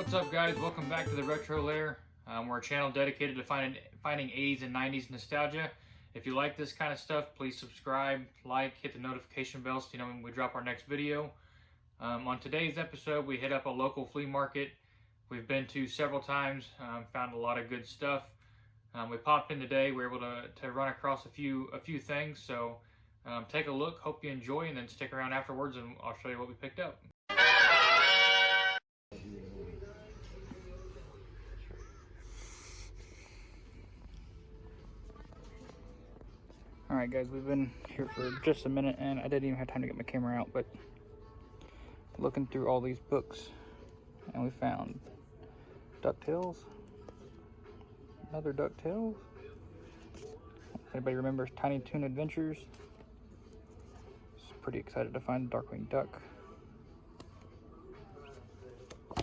What's up, guys? Welcome back to the Retro Lair. We're a channel dedicated to finding 80s and 90s nostalgia. If you like this kind of stuff, please subscribe, like, hit the notification bell so you know when we drop our next video. On today's episode, we hit up a local flea market we've been to several times, found a lot of good stuff. We popped in today. We were able to run across a few things, so take a look, hope you enjoy, and then stick around afterwards and I'll show you what we picked up. Alright guys, we've been here for just a minute and I didn't even have time to get my camera out, but looking through all these books and we found DuckTales, another DuckTales. If anybody remembers Tiny Toon Adventures, just pretty excited to find Darkwing Duck. I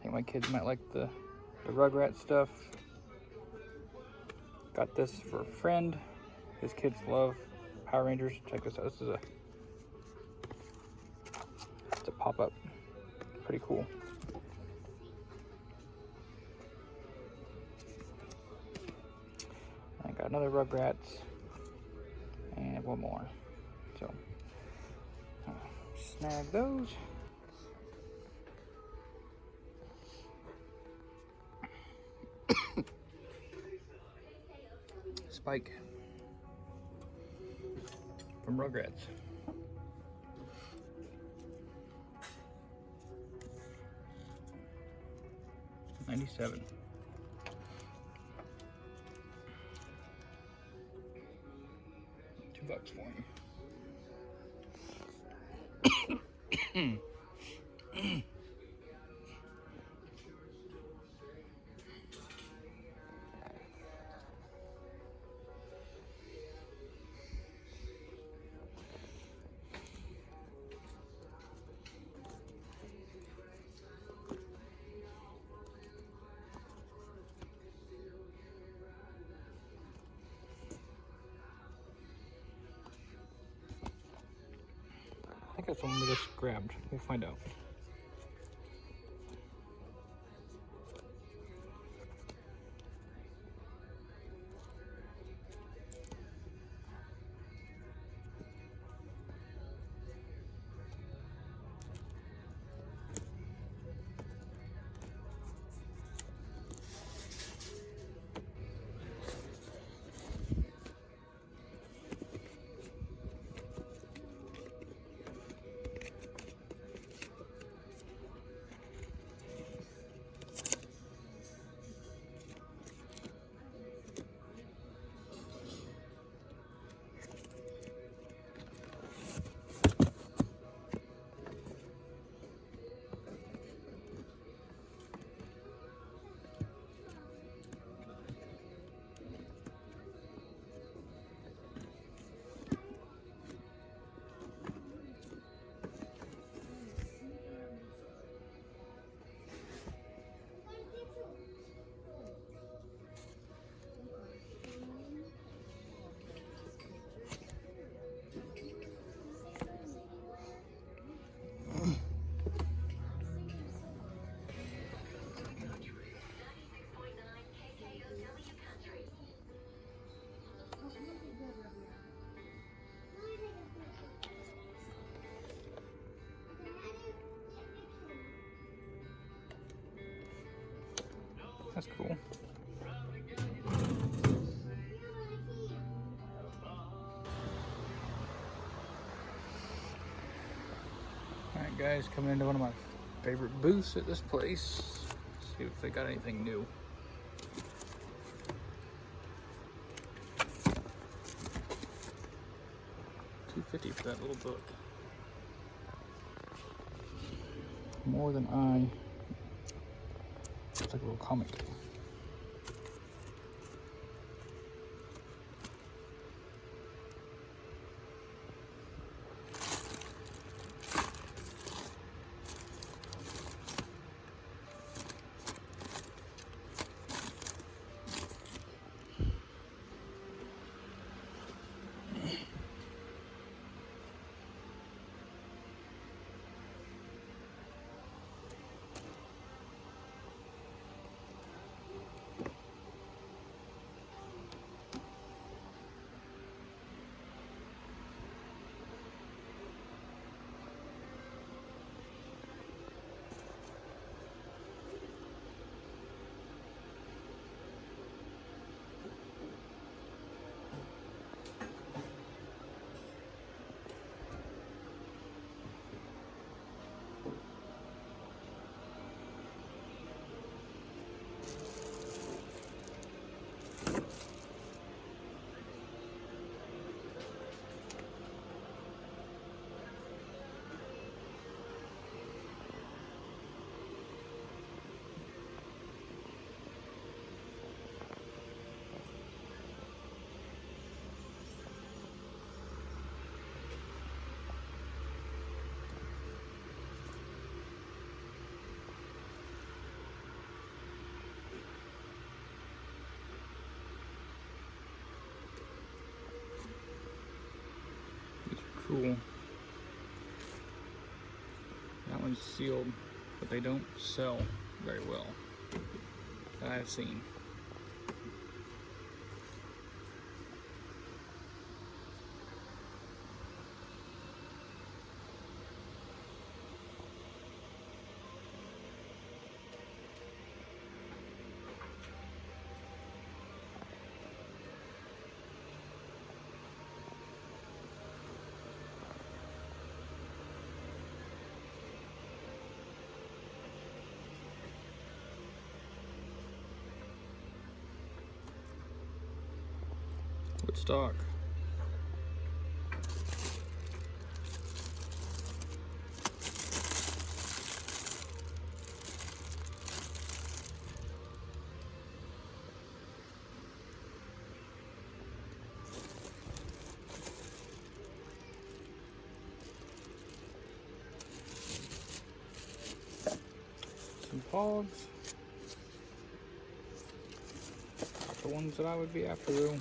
think my kids might like the Rugrats stuff. Got this for a friend. His kids love Power Rangers. Check this out. This is it's a pop-up. Pretty cool. I got another Rugrats and one more. So snag those. Spike from Rugrats. $97. $2 for him. I think that's one we just grabbed. We'll find out. That's cool. Alright guys, coming into one of my favorite booths at this place. See if they got anything new. $2.50 for that little book. More Than I. It's like a little comic. cool. That one's sealed, but they don't sell very well that I've seen. Woodstock. Some pogs. Not the ones that I would be after though.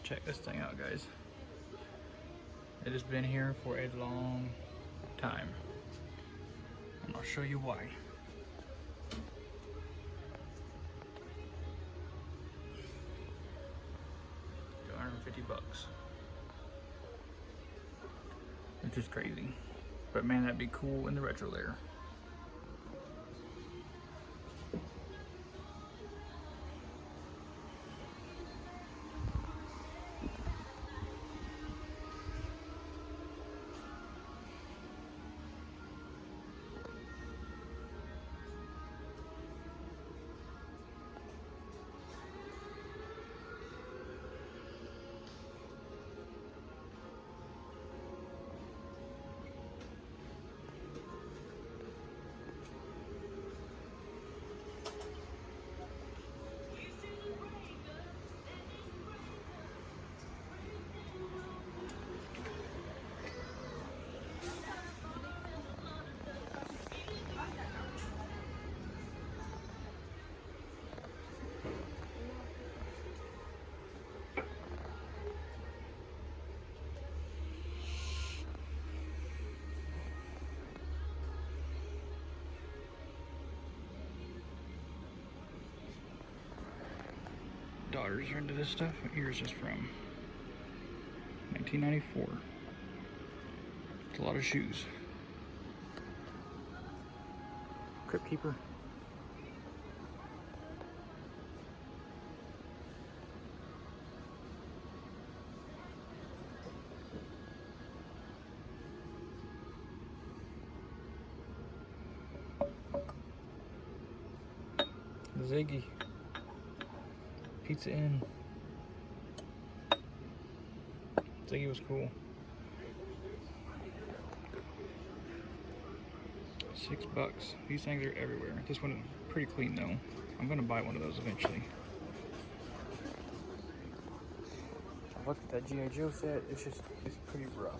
Check this thing out, guys. It has been here for a long time, and I'll show you why. 150 bucks. Which is crazy. But man, that'd be cool in the retro layer. Daughters are into this stuff. What year is this from? 1994. It's a lot of shoes. Crypt Keeper. Ziggy. Pizza Inn. Ziggy was cool. $6. These things are everywhere. This one is pretty clean though. I'm gonna buy one of those eventually. I looked at that G.I. Joe set. It's pretty rough.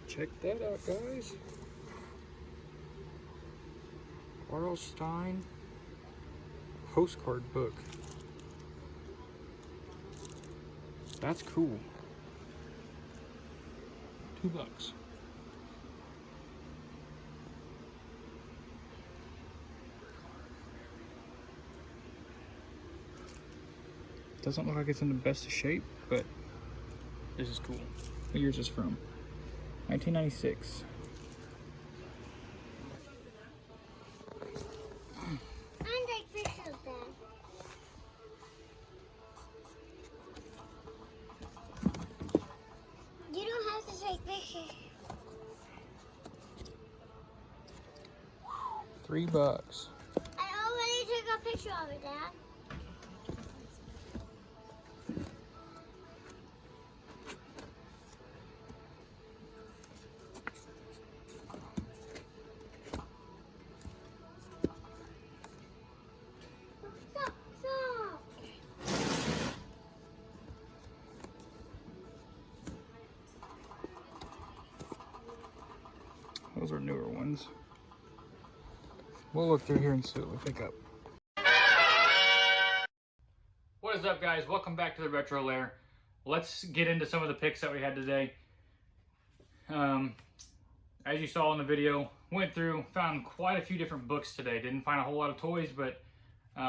Check that out, guys. R.L. Stine postcard book. That's cool. $2. Doesn't look like it's in the best of shape, but this is cool. What year is this from? 1996. $3. I already took a picture of it, Dad. Stop, stop. Those are newer ones. We'll look through here and see what we pick up. What is up, guys? Welcome back to the Retro Lair. Let's get into some of the picks that we had today. As you saw in the video, went through, found quite a few different books today. Didn't find a whole lot of toys, but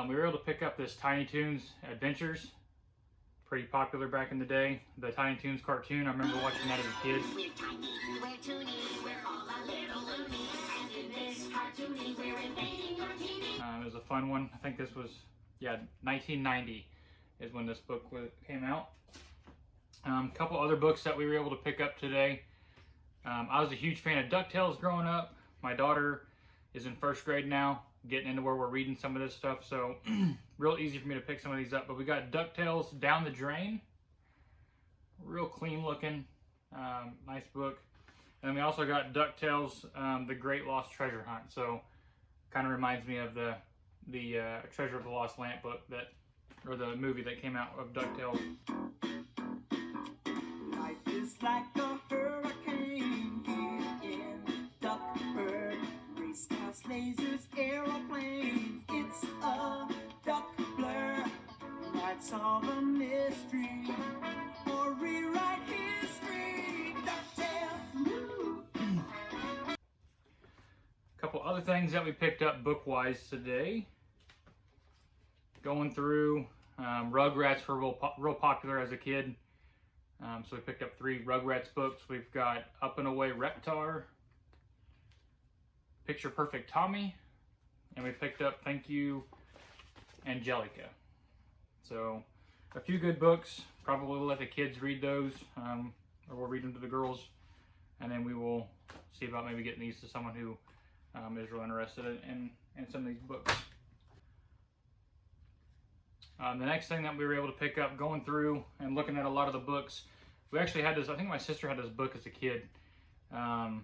we were able to pick up this Tiny Toons Adventures. Pretty popular back in the day. The Tiny Toons cartoon, I remember watching that as a kid. We're tiny, we're toony, we're all a little loony, and in this cartoony, we're invading your TV. It was a fun one. I think this was, 1990 is when this book came out. A couple other books that we were able to pick up today. I was a huge fan of DuckTales growing up. My daughter is in first grade now, getting into where we're reading some of this stuff, so real easy for me to pick some of these up. But we got DuckTales Down the Drain. Real clean looking, nice book. And we also got DuckTales The Great Lost Treasure Hunt. So kind of reminds me of the Treasure of the Lost Lamp book or the movie that came out of DuckTales. Life is like a hurricane here in Duckburg. Race cars, lasers, aeroplanes. It's a duck blur. Might solve a mystery or rewrite history. DuckTales. A couple other things that we picked up book-wise today. Going through, Rugrats were real popular as a kid. So we picked up 3 Rugrats books. We've got Up and Away Reptar, Picture Perfect Tommy, and we picked up Thank You Angelica. So a few good books. Probably we'll let the kids read those, or we'll read them to the girls, and then we will see about maybe getting these to someone who is real interested in some of these books. The next thing that we were able to pick up, going through and looking at a lot of the books, we actually had this, I think my sister had this book as a kid. But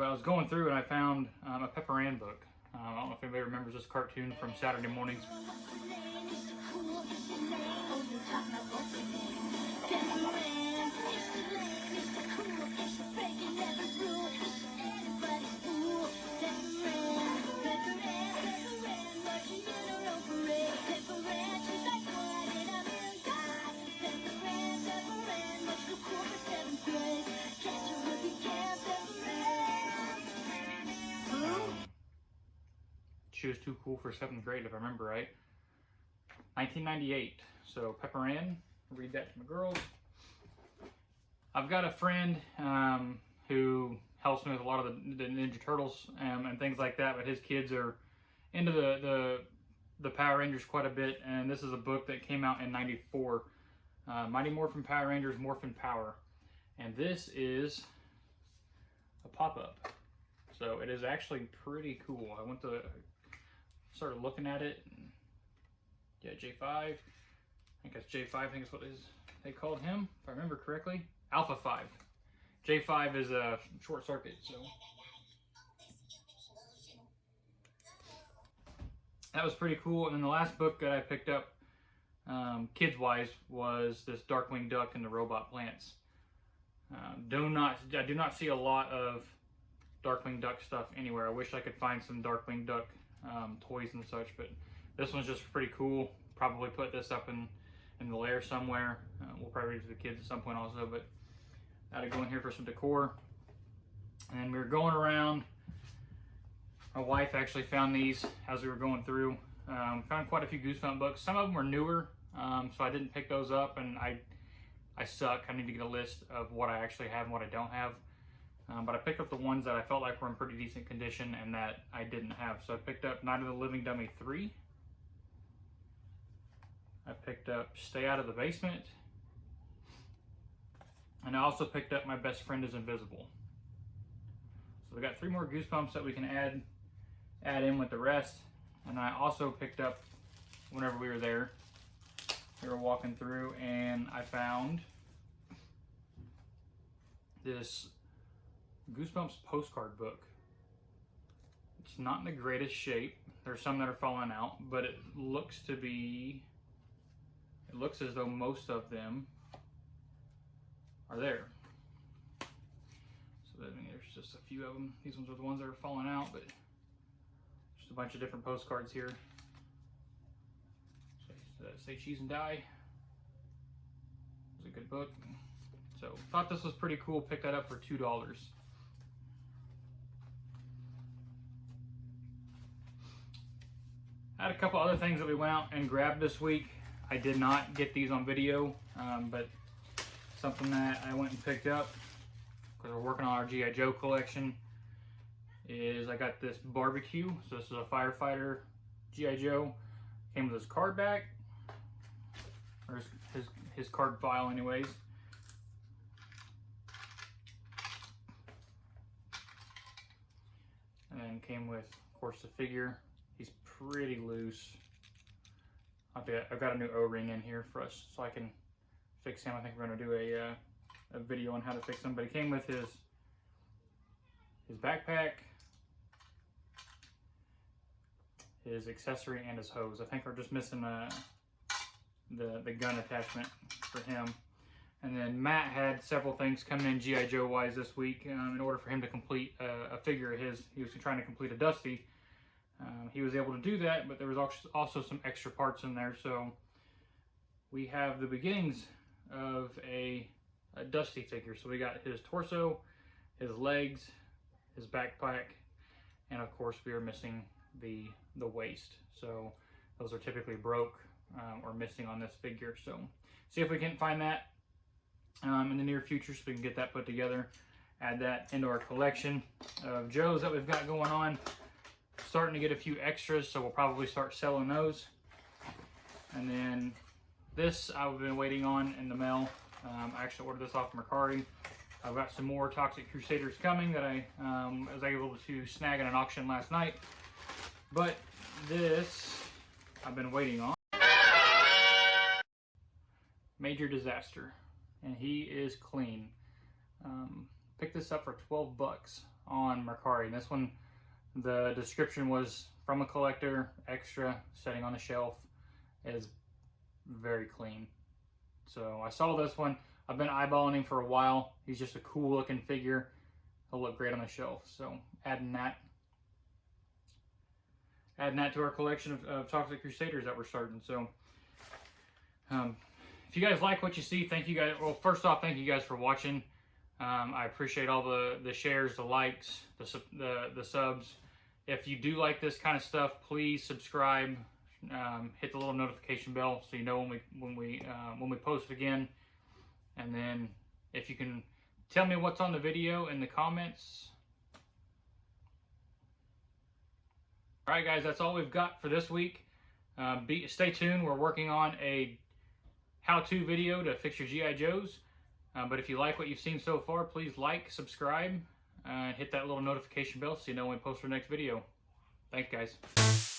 I was going through and I found a Pepper Ann book. I don't know if anybody remembers this cartoon from Saturday mornings. She was too cool for 7th grade, if I remember right. 1998. So Pepper Ann, read that to my girls. I've got a friend who helps me with a lot of the Ninja Turtles and things like that, but his kids are into the Power Rangers quite a bit, and this is a book that came out in '94. Mighty Morphin Power Rangers Morphin Power. And this is a pop-up. So it is actually pretty cool. I started looking at it. And yeah, J5. I think that's J5. I think is what they called him, if I remember correctly. Alpha 5. J5 is a short circuit. So that was pretty cool. And then the last book that I picked up, kids-wise, was this Darkwing Duck and the Robot Plants. I do not see a lot of Darkwing Duck stuff anywhere. I wish I could find some Darkwing Duck toys and such, but this one's just pretty cool. Probably put this up in the lair somewhere. We'll probably read it to the kids at some point also, but I had to go in here for some decor. And we were going around. My wife actually found these as we were going through. Found quite a few Goosebumps books. Some of them were newer, so I didn't pick those up, and I suck. I need to get a list of what I actually have and what I don't have. But I picked up the ones that I felt like were in pretty decent condition and that I didn't have. So I picked up Night of the Living Dummy 3. I picked up Stay Out of the Basement. And I also picked up My Best Friend is Invisible. So we got 3 more Goosebumps that we can add in with the rest. And I also picked up, whenever we were there, we were walking through and I found this Goosebumps postcard book. It's not in the greatest shape. There's some that are falling out, but it looks as though most of them are there. So I mean, there's just a few of them. These ones are the ones that are falling out, but just a bunch of different postcards here. Say Cheese and Die. It's a good book. So thought this was pretty cool. Picked that up for $2. I had a couple other things that we went out and grabbed this week. I did not get these on video, but something that I went and picked up because we're working on our G.I. Joe collection is I got this barbecue. So this is a firefighter G.I. Joe. Came with his card back, or his card file anyways. And then came with, of course, the figure. He's pretty loose. I've got a new O-ring in here for us so I can fix him. I think we're going to do a video on how to fix him. But he came with his backpack, his accessory, and his hose. I think we're just missing the gun attachment for him. And then Matt had several things coming in G.I. Joe wise this week in order for him to complete a figure of his. He was trying to complete a Dusty. He was able to do that, but there was also some extra parts in there. So we have the beginnings of a Dusty figure. So we got his torso, his legs, his backpack, and of course we are missing the waist. So those are typically broke or missing on this figure. So see if we can find that in the near future so we can get that put together, add that into our collection of Joes that we've got going on. Starting to get a few extras, so we'll probably start selling those. And then this I've been waiting on in the mail. I actually ordered this off Mercari. I've got some more Toxic Crusaders coming that I was able to snag at an auction last night. But this I've been waiting on. Major Disaster, and he is clean. Picked this up for 12 bucks on Mercari, and this one, the description was from a collector, extra, sitting on the shelf, is very clean. So I saw this one. I've been eyeballing him for a while. He's just a cool looking figure. He'll look great on the shelf. So adding that to our collection of Toxic Crusaders that we're starting. So if you guys like what you see, thank you guys. Well, first off, thank you guys for watching. I appreciate all the shares, the likes, the subs. If you do like this kind of stuff, please subscribe. Hit the little notification bell so you know when we post again. And then if you can tell me what's on the video in the comments. All right, guys, that's all we've got for this week. Stay tuned. We're working on a how-to video to fix your G.I. Joes. But if you like what you've seen so far, please like, subscribe, and hit that little notification bell so you know when we post our next video. Thanks, guys.